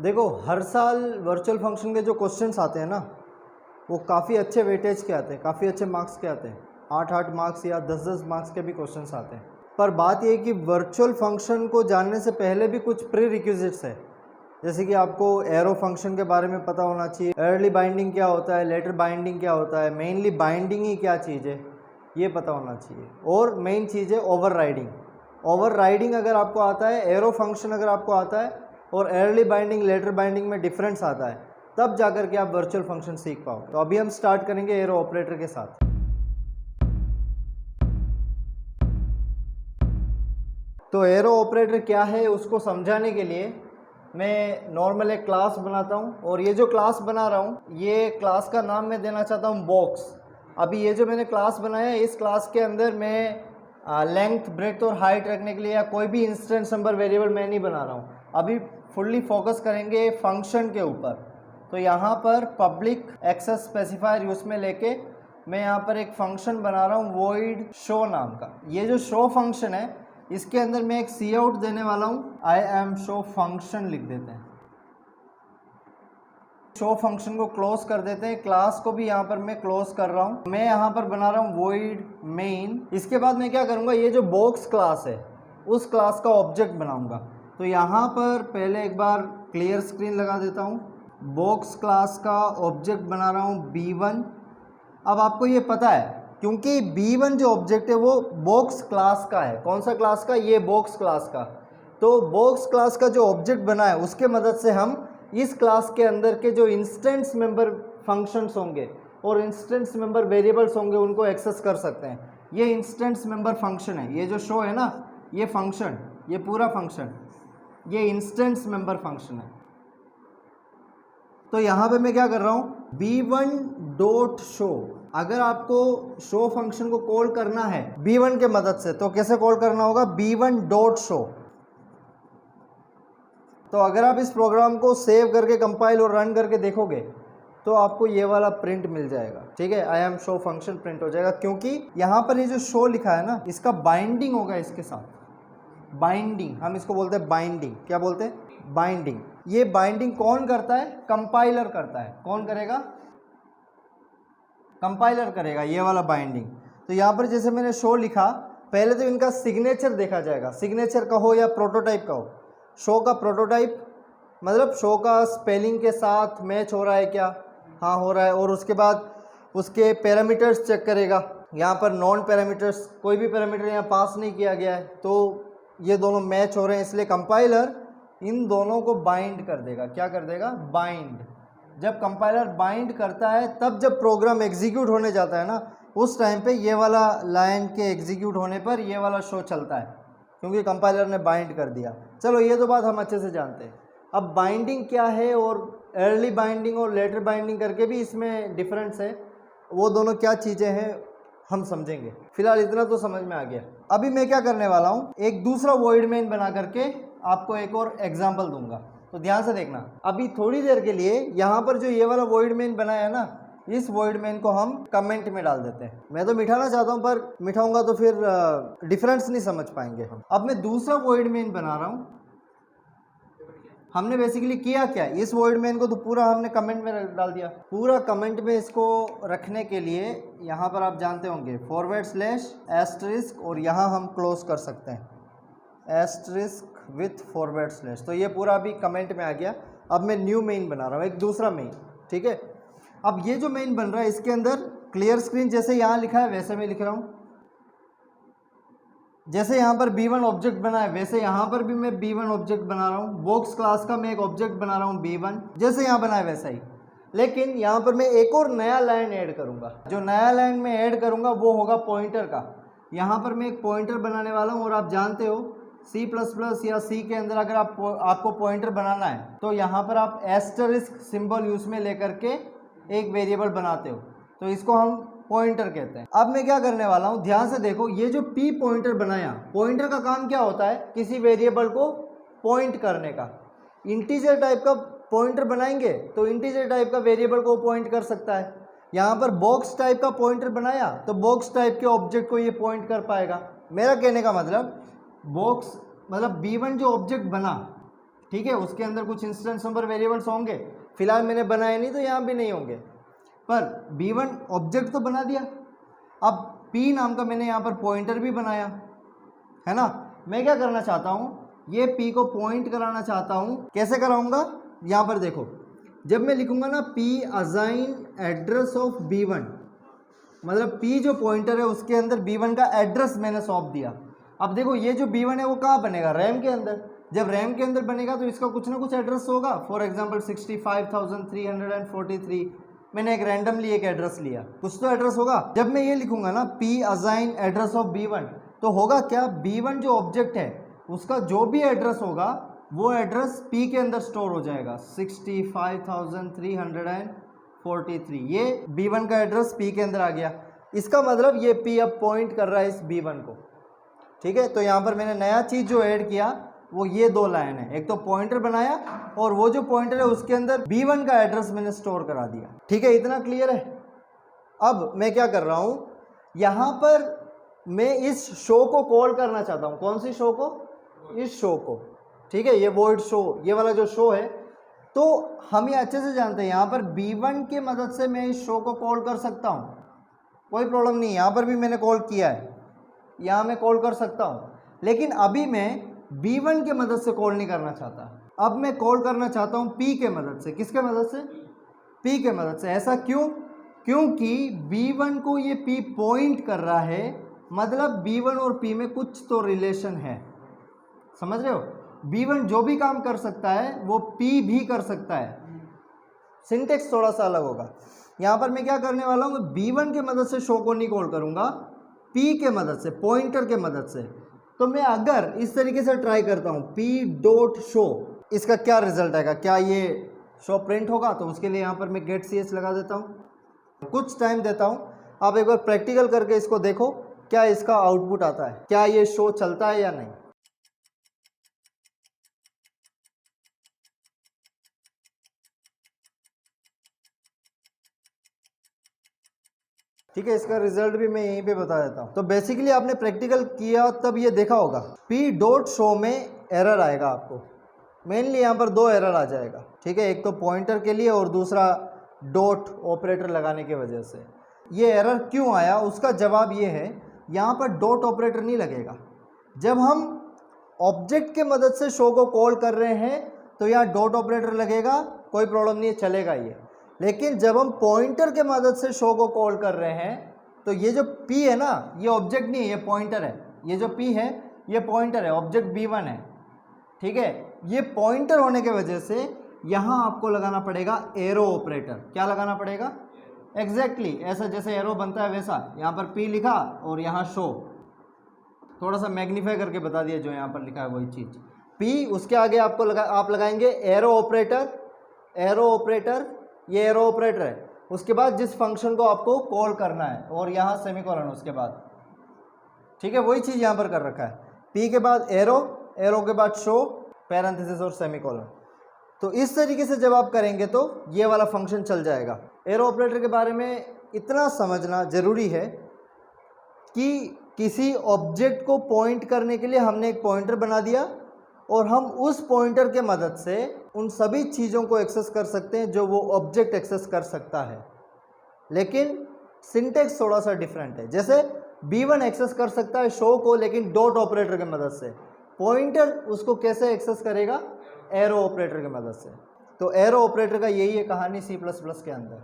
देखो हर साल virtual function के जो क्वेश्चंस आते हैं ना, वो काफ़ी अच्छे वेटेज के आते हैं, काफ़ी अच्छे मार्क्स के आते हैं। 8-8 मार्क्स या 10-10 मार्क्स के भी क्वेश्चंस आते हैं। पर बात ये है कि वर्चुअल फंक्शन को जानने से पहले भी कुछ प्री रिक्विजिट्स है। जैसे कि आपको एरो फंक्शन के बारे में पता होना चाहिए, अर्ली बाइंडिंग क्या होता है, लेटर बाइंडिंग क्या होता है, मेनली बाइंडिंग ही क्या चीज़ है ये पता होना चाहिए। और मेन चीज़ है ओवरराइडिंग। ओवरराइडिंग अगर आपको आता है, एरो फंक्शन अगर आपको आता है और अर्ली बाइंडिंग लेटर बाइंडिंग में डिफरेंस आता है, तब जाकर के आप वर्चुअल फंक्शन सीख पाओगे। तो अभी हम स्टार्ट करेंगे एरो ऑपरेटर के साथ। तो एरो ऑपरेटर क्या है उसको समझाने के लिए मैं नॉर्मल एक क्लास बनाता हूँ, और ये जो क्लास बना रहा हूँ ये क्लास का नाम मैं देना चाहता हूँ बॉक्स। अभी ये जो मैंने क्लास बनाया है, इस क्लास के अंदर मैं लेंथ ब्रेड्थ और हाइट रखने के लिए या कोई भी इंस्टेंस नंबर वेरिएबल मैं नहीं बना रहा हूँ। अभी फुल्ली फोकस करेंगे फंक्शन के ऊपर। तो यहाँ पर पब्लिक एक्सेस स्पेसिफायर यूज में लेके मैं यहाँ पर एक फंक्शन बना रहा हूँ वॉइड शो नाम का। ये जो शो फंक्शन है इसके अंदर मैं एक सी आउट देने वाला हूँ, आई एम शो फंक्शन लिख देते हैं। शो फंक्शन को क्लोज कर देते हैं, क्लास को भी यहाँ पर मैं क्लोज कर रहा हूँ। मैं यहाँ पर बना रहा हूँ वॉइड मेन। इसके बाद मैं क्या करूँगा, ये जो बॉक्स क्लास है उस क्लास का ऑब्जेक्ट बनाऊँगा। तो यहाँ पर पहले एक बार क्लियर स्क्रीन लगा देता हूँ। बॉक्स क्लास का ऑब्जेक्ट बना रहा हूँ B1। अब आपको ये पता है क्योंकि B1 जो ऑब्जेक्ट है वो बॉक्स क्लास का है। कौन सा क्लास का? ये बॉक्स क्लास का। तो बॉक्स क्लास का जो ऑब्जेक्ट बना है उसके मदद से हम इस क्लास के अंदर के जो इंस्टेंस मेंबर फंक्शंस होंगे और इंस्टेंस मेंबर वेरिएबल्स होंगे उनको एक्सेस कर सकते हैं। ये इंस्टेंस मेंबर फंक्शन है, ये जो शो है ना, ये फंक्शन, ये पूरा फंक्शन, ये इंस्टेंस मेंबर फंक्शन है। तो यहाँ पे मैं क्या कर रहा हूँ, B1 डॉट शो। अगर आपको शो फंक्शन को कॉल करना है B1 के मदद से तो कैसे कॉल करना होगा, B1 डॉट शो। तो अगर आप इस प्रोग्राम को सेव करके कंपाइल और रन करके देखोगे तो आपको ये वाला प्रिंट मिल जाएगा। ठीक है, I am show function print हो जाएगा, क्योंकि यहाँ पर ये जो शो लिखा है ना, इसका बाइंडिंग होगा इसके साथ। बाइंडिंग, हम इसको बोलते हैं बाइंडिंग। क्या बोलते हैं? बाइंडिंग। ये बाइंडिंग कौन करता है? कंपाइलर करता है। कौन करेगा? कंपाइलर करेगा ये वाला बाइंडिंग। तो यहाँ पर जैसे मैंने शो लिखा, पहले तो इनका सिग्नेचर देखा जाएगा। सिग्नेचर कहो या प्रोटोटाइप कहो। शो का प्रोटोटाइप मतलब शो का स्पेलिंग के साथ मैच हो रहा है क्या? हाँ, हो रहा है। और उसके बाद उसके पैरामीटर्स चेक करेगा। यहाँ पर नॉन पैरामीटर्स, कोई भी पैरामीटर यहाँ पास नहीं किया गया है, तो ये दोनों मैच हो रहे हैं, इसलिए कंपाइलर इन दोनों को बाइंड कर देगा। क्या कर देगा? बाइंड। जब कंपाइलर बाइंड करता है तब जब प्रोग्राम एग्जीक्यूट होने जाता है ना, उस टाइम पे ये वाला लाइन के एग्जीक्यूट होने पर ये वाला शो चलता है, क्योंकि कंपाइलर ने बाइंड कर दिया। चलो ये तो बात हम अच्छे से जानते हैं। अब बाइंडिंग क्या है और अर्ली बाइंडिंग और लेटर बाइंडिंग करके भी इसमें डिफरेंस है, वो दोनों क्या चीज़ें हैं हम समझेंगे। फिलहाल इतना तो समझ में आ गया। अभी मैं क्या करने वाला हूँ, एक दूसरा वॉइड मेन बना करके आपको एक और एग्जाम्पल दूंगा। तो ध्यान से देखना। अभी थोड़ी देर के लिए यहाँ पर जो ये वाला वॉइड मेन बनाया है ना, इस वॉइड मेन को हम कमेंट में डाल देते हैं। मैं तो मिटाना चाहता हूँ, पर मिटाऊंगा तो फिर डिफरेंस नहीं समझ पाएंगे हम। अब मैं दूसरा वॉइड मेन बना रहा हूँ। हमने बेसिकली किया क्या, इस वॉइड मेन को तो पूरा हमने कमेंट में डाल दिया। पूरा कमेंट में इसको रखने के लिए यहाँ पर आप जानते होंगे फॉरवर्ड स्लैश एस्टरिस्क, और यहाँ हम क्लोज कर सकते हैं एस्टरिस्क विथ फॉरवर्ड स्लैश। तो ये पूरा अभी कमेंट में आ गया। अब मैं न्यू मेन बना रहा हूँ, एक दूसरा मेन। ठीक है, अब ये जो मेन बन रहा है इसके अंदर क्लियर स्क्रीन जैसे यहाँ लिखा है वैसे मैं लिख रहा हूँ। जैसे यहाँ पर B1 ऑब्जेक्ट बना है वैसे यहाँ पर भी मैं B1 ऑब्जेक्ट बना रहा हूँ। बॉक्स क्लास का मैं एक ऑब्जेक्ट बना रहा हूँ B1, जैसे यहाँ बना है वैसा ही। लेकिन यहाँ पर मैं एक और नया लाइन ऐड करूँगा। जो नया लाइन मैं ऐड करूँगा वो होगा पॉइंटर का। यहाँ पर मैं एक पॉइंटर बनाने वाला हूँ, और आप जानते हो C++ या C के अंदर अगर आपको पॉइंटर बनाना है तो यहाँ पर आप एस्टरिस्क सिंबल यूज में लेकर के एक वेरिएबल बनाते हो, तो इसको हम पॉइंटर कहते हैं। अब मैं क्या करने वाला हूँ, ध्यान से देखो। ये जो P पॉइंटर बनाया, पॉइंटर का काम क्या होता है? किसी वेरिएबल को पॉइंट करने का। इंटीजर टाइप का पॉइंटर बनाएंगे तो इंटीजर टाइप का वेरिएबल को पॉइंट कर सकता है। यहाँ पर बॉक्स टाइप का पॉइंटर बनाया तो बॉक्स टाइप के ऑब्जेक्ट को ये पॉइंट कर पाएगा। मेरा कहने का मतलब बॉक्स मतलब B1 जो ऑब्जेक्ट बना, ठीक है, उसके अंदर कुछ इंस्टेंस नंबर वेरिएबल्स होंगे, फिलहाल मैंने बनाए नहीं तो यहाँ भी नहीं होंगे, पर b1 ऑब्जेक्ट तो बना दिया। अब p नाम का मैंने यहाँ पर पॉइंटर भी बनाया है ना। मैं क्या करना चाहता हूँ, ये p को पॉइंट कराना चाहता हूँ। कैसे कराऊंगा, यहाँ पर देखो, जब मैं लिखूंगा ना p assign address of b1, मतलब p जो पॉइंटर है उसके अंदर b1 का एड्रेस मैंने सौंप दिया। अब देखो ये जो b1 है वो कहाँ बनेगा, रैम के अंदर। जब रैम के अंदर बनेगा तो इसका कुछ ना कुछ एड्रेस होगा। फॉर एग्जांपल 65,343, मैंने एक रैंडमली एक एड्रेस लिया, कुछ तो एड्रेस होगा। जब मैं ये लिखूंगा ना p assign address of b1, तो होगा क्या, b1 जो ऑब्जेक्ट है उसका जो भी एड्रेस होगा वो एड्रेस p के अंदर स्टोर हो जाएगा। 65,343, ये b1 का एड्रेस p के अंदर आ गया। इसका मतलब ये p अब पॉइंट कर रहा है इस b1 को। ठीक है, तो यहाँ पर मैंने नया चीज़ जो ऐड किया वो ये दो लाइन है, एक तो पॉइंटर बनाया और वो जो पॉइंटर है उसके अंदर b1 का एड्रेस मैंने स्टोर करा दिया। ठीक है, इतना क्लियर है। अब मैं क्या कर रहा हूँ, यहाँ पर मैं इस शो को कॉल करना चाहता हूँ। कौन सी शो को, इस शो को। ठीक है, ये वॉइड शो, ये वाला जो शो है, तो हम ये अच्छे से जानते हैं यहाँ पर b1 के मदद से मैं इस शो को कॉल कर सकता हूँ, कोई प्रॉब्लम नहीं। यहाँ पर भी मैंने कॉल किया है, यहाँ मैं कॉल कर सकता हूँ, लेकिन अभी मैं b1 के मदद से कॉल नहीं करना चाहता। अब मैं कॉल करना चाहता हूँ p के मदद से। किसके मदद से, p के मदद से। ऐसा क्यों, क्योंकि b1 को ये p पॉइंट कर रहा है, मतलब b1 और p में कुछ तो रिलेशन है। समझ रहे हो, b1 जो भी काम कर सकता है वो p भी कर सकता है। सिंटेक्स थोड़ा सा अलग होगा। यहाँ पर मैं क्या करने वाला हूँ, b1 के मदद से शो को नहीं कॉल करूँगा, p के मदद से, पॉइंटर के मदद से। तो मैं अगर इस तरीके से ट्राई करता हूँ p डॉट शो, इसका क्या रिजल्ट आएगा, क्या ये शो प्रिंट होगा? तो उसके लिए यहाँ पर मैं गेट cs लगा देता हूँ, कुछ टाइम देता हूँ। आप एक बार प्रैक्टिकल करके इसको देखो क्या इसका आउटपुट आता है, क्या ये शो चलता है या नहीं। ठीक है, इसका रिजल्ट भी मैं यहीं पे बता देता हूँ। तो बेसिकली आपने प्रैक्टिकल किया तब ये देखा होगा, p डॉट शो में एरर आएगा आपको। मेनली यहाँ पर दो एरर आ जाएगा। ठीक है, एक तो पॉइंटर के लिए और दूसरा डॉट ऑपरेटर लगाने की वजह से। ये एरर क्यों आया, उसका जवाब ये है, यहाँ पर डॉट ऑपरेटर नहीं लगेगा। जब हम ऑब्जेक्ट के मदद से शो को कॉल कर रहे हैं तो यहाँ डॉट ऑपरेटर लगेगा, कोई प्रॉब्लम नहीं है, चलेगा ये। लेकिन जब हम पॉइंटर के मदद से शो को कॉल कर रहे हैं तो ये जो p है ना, ये ऑब्जेक्ट नहीं है, ये पॉइंटर है। ये जो p है ये पॉइंटर है, ऑब्जेक्ट b1 है। ठीक है, ये पॉइंटर होने के वजह से यहाँ आपको लगाना पड़ेगा एरो ऑपरेटर। क्या लगाना पड़ेगा, एग्जैक्टली ऐसा जैसे एरो बनता है वैसा। यहाँ पर p लिखा और यहाँ शो, थोड़ा सा मैग्नीफाई करके बता दिया, जो यहाँ पर लिखा है वही चीज़। p उसके आगे आपको आप लगाएंगे एरो ऑपरेटर। एरो ऑपरेटर, ये एरो ऑपरेटर है। उसके बाद जिस फंक्शन को आपको कॉल करना है और यहाँ सेमीकोलन उसके बाद। ठीक है, वही चीज़ यहाँ पर कर रखा है, p के बाद एरो, एरो के बाद शो, पैरेंथेसिस और सेमीकोलन। तो इस तरीके से जब आप करेंगे तो ये वाला फंक्शन चल जाएगा। एरो ऑपरेटर के बारे में इतना समझना ज़रूरी है कि किसी ऑब्जेक्ट को पॉइंट करने के लिए हमने एक पॉइंटर बना दिया और हम उस पॉइंटर के मदद से उन सभी चीज़ों को एक्सेस कर सकते हैं जो वो ऑब्जेक्ट एक्सेस कर सकता है। लेकिन सिंटेक्स थोड़ा सा डिफरेंट है। जैसे b1 एक्सेस कर सकता है शो को, लेकिन डॉट ऑपरेटर की मदद से। पॉइंटर उसको कैसे एक्सेस करेगा, एरो ऑपरेटर की मदद से। तो एरो ऑपरेटर का यही है कहानी C++ के अंदर।